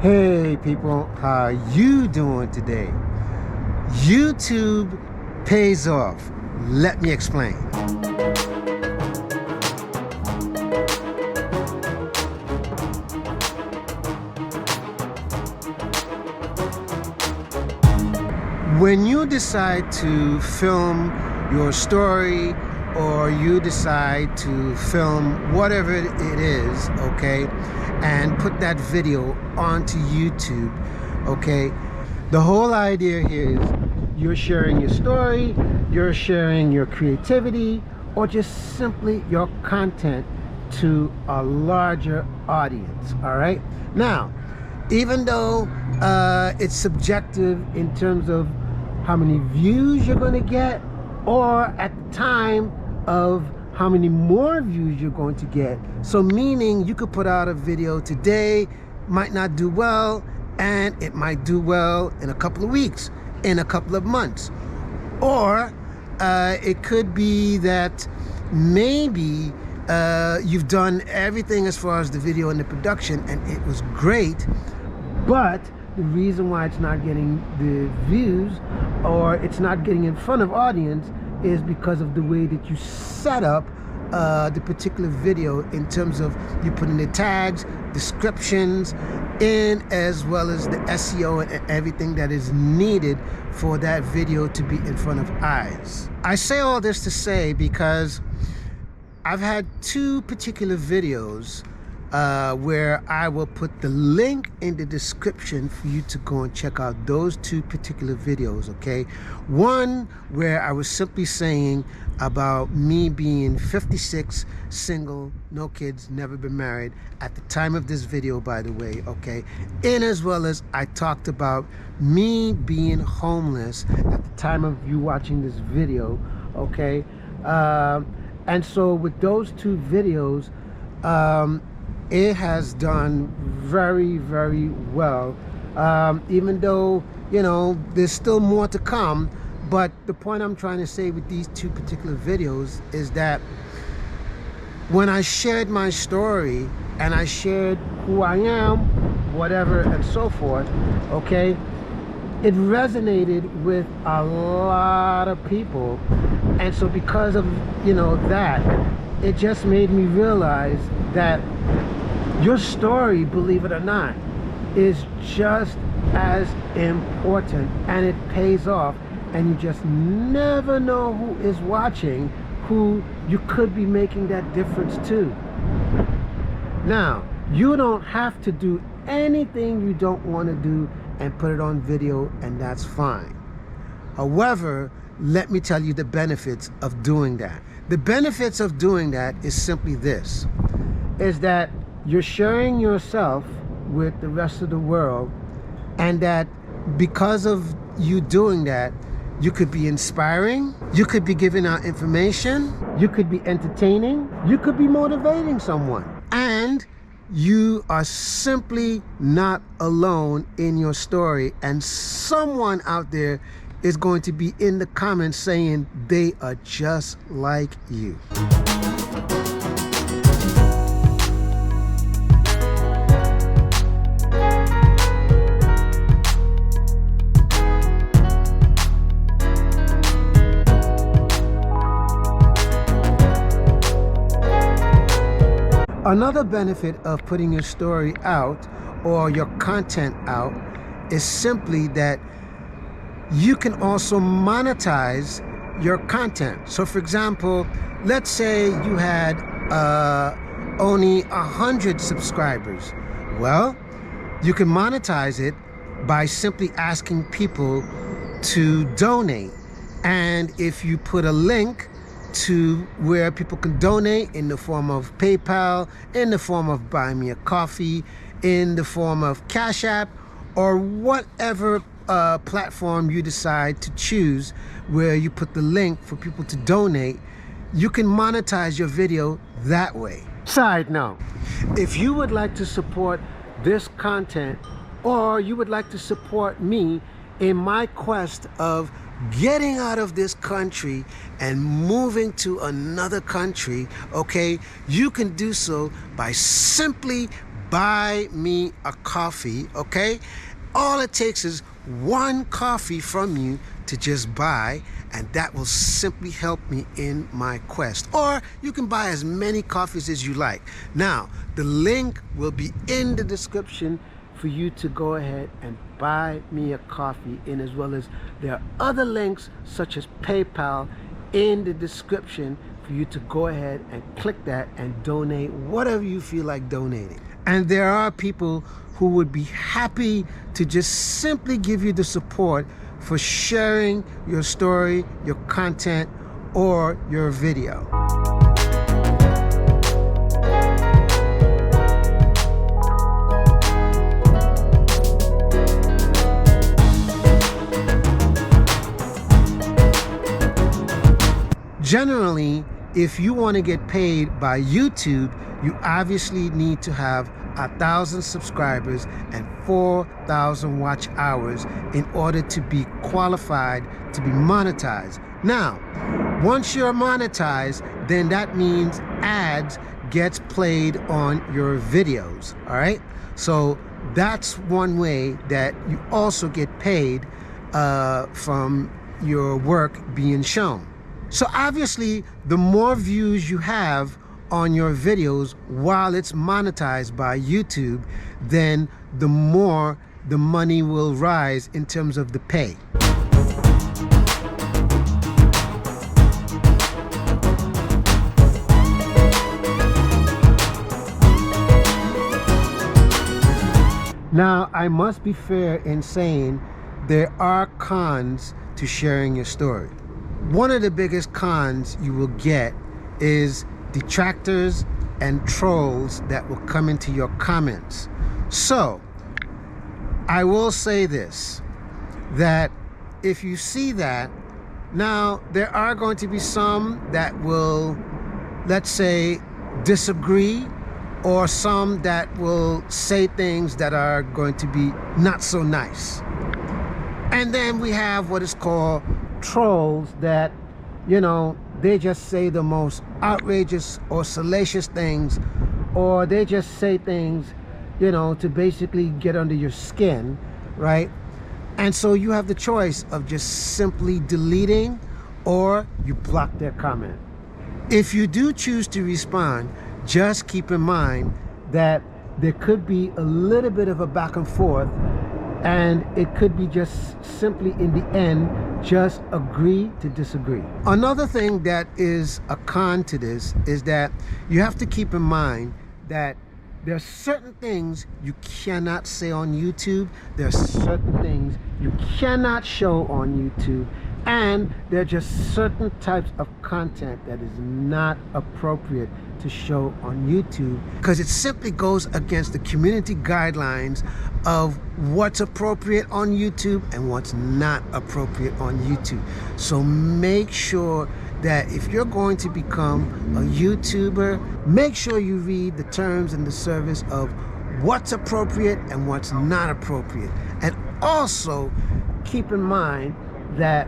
Hey people, how you doing today? YouTube pays off. Let me explain. When you decide to film your story, or you decide to film whatever it is, okay, and put that video onto YouTube, okay, the whole idea here is you're sharing your story, you're sharing your creativity, or just simply your content to a larger audience. All right, now, even though it's subjective in terms of how many views you're going to get, or at the time of how many more views you're going to get. So meaning you could put out a video today, might not do well, and it might do well in a couple of weeks, in a couple of months. Or it could be that maybe you've done everything as far as the video and the production, and it was great, but the reason why it's not getting the views, or it's not getting in front of audience, is because of the way that you set up the particular video, in terms of you putting the tags, descriptions in, as well as the SEO and everything that is needed for that video to be in front of eyes. I say all this to say because I've had two particular videos where I will put the link in the description for you to go and check out those two particular videos, okay? One where I was simply saying about me being 56, single, no kids, never been married at the time of this video, by the way, okay? And as well as I talked about me being homeless at the time of you watching this video, okay? And so with those two videos, it has done very, very well, even though, you know, there's still more to come. But the point I'm trying to say with these two particular videos is that when I shared my story and I shared who I am, whatever, and so forth, okay, it resonated with a lot of people. And so because of, you know, that, it just made me realize that your story, believe it or not, is just as important, and it pays off, and you just never know who is watching, who you could be making that difference to. Now, you don't have to do anything you don't want to do and put it on video, and that's fine. However, let me tell you the benefits of doing that. The benefits of doing that is simply this, is that you're sharing yourself with the rest of the world, and that because of you doing that, you could be inspiring, you could be giving out information, you could be entertaining, you could be motivating someone, and you are simply not alone in your story, and someone out there is going to be in the comments saying they are just like you. Another benefit of putting your story out or your content out is simply that you can also monetize your content. So for example, let's say you had only 100 subscribers. Well, you can monetize it by simply asking people to donate. And if you put a link to where people can donate in the form of PayPal, in the form of Buy Me a Coffee, in the form of Cash App, or whatever platform you decide to choose, where you put the link for people to donate, you can monetize your video that way. Side note, if you would like to support this content, or you would like to support me in my quest of getting out of this country and moving to another country, okay, you can do so by simply buy me a coffee, okay? All it takes is one coffee from you to just buy, and that will simply help me in my quest. Or you can buy as many coffees as you like. Now, the link will be in the description for you to go ahead and buy me a coffee, and as well as there are other links such as PayPal in the description for you to go ahead and click that and donate whatever you feel like donating. And there are people who would be happy to just simply give you the support for sharing your story, your content, or your video. Generally, if you want to get paid by YouTube, you obviously need to have 1,000 subscribers and 4,000 watch hours in order to be qualified to be monetized. Now, once you're monetized, then that means ads gets played on your videos, all right? So that's one way that you also get paid from your work being shown. So obviously, the more views you have on your videos while it's monetized by YouTube, then the more the money will rise in terms of the pay. Now, I must be fair in saying there are cons to sharing your story. One of the biggest cons you will get is detractors and trolls that will come into your comments. So, I will say this, that if you see that, now there are going to be some that will, let's say, disagree, or some that will say things that are going to be not so nice. And then we have what is called trolls that, you know, they just say the most outrageous or salacious things, or they just say things, you know, to basically get under your skin, right? And so you have the choice of just simply deleting, or you block their comment. If you do choose to respond, just keep in mind that there could be a little bit of a back and forth, and it could be just simply in the end, just agree to disagree. Another thing that is a con to this is that you have to keep in mind that there are certain things you cannot say on YouTube. There are certain things you cannot show on YouTube. And there are just certain types of content that is not appropriate to show on YouTube, because it simply goes against the community guidelines of what's appropriate on YouTube and what's not appropriate on YouTube. So make sure that if you're going to become a YouTuber, make sure you read the terms and the service of what's appropriate and what's not appropriate. And also keep in mind that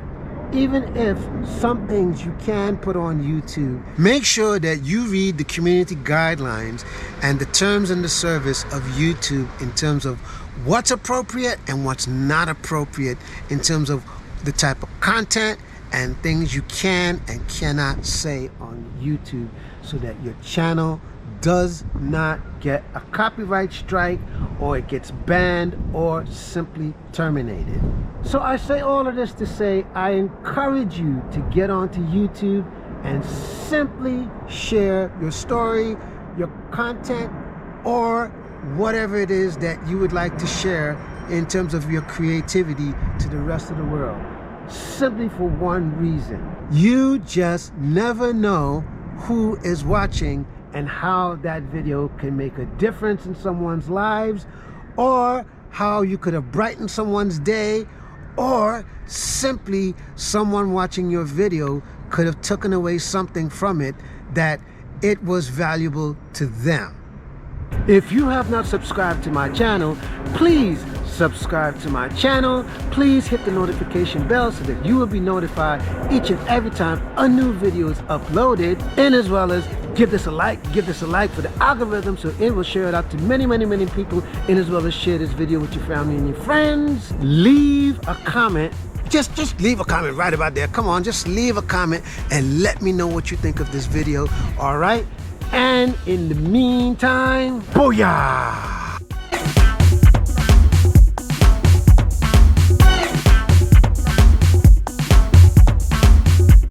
even if some things you can put on YouTube, make sure that you read the community guidelines and the terms and the service of YouTube in terms of what's appropriate and what's not appropriate in terms of the type of content and things you can and cannot say on YouTube, so that your channel does not get a copyright strike, or it gets banned or simply terminated. So I say all of this to say I encourage you to get onto YouTube and simply share your story, your content, or whatever it is that you would like to share in terms of your creativity to the rest of the world. Simply for one reason: you just never know who is watching and how that video can make a difference in someone's lives, or how you could have brightened someone's day, or simply someone watching your video could have taken away something from it that it was valuable to them. If you have not subscribed to my channel, please subscribe to my channel. Please hit the notification bell so that you will be notified each and every time a new video is uploaded. And as well as give this a like for the algorithm so it will share it out to many people, and as well as share this video with your family and your friends. Leave a comment. Just leave a comment right about there. Come on, just leave a comment and let me know what you think of this video. All right? And in the meantime, booyah!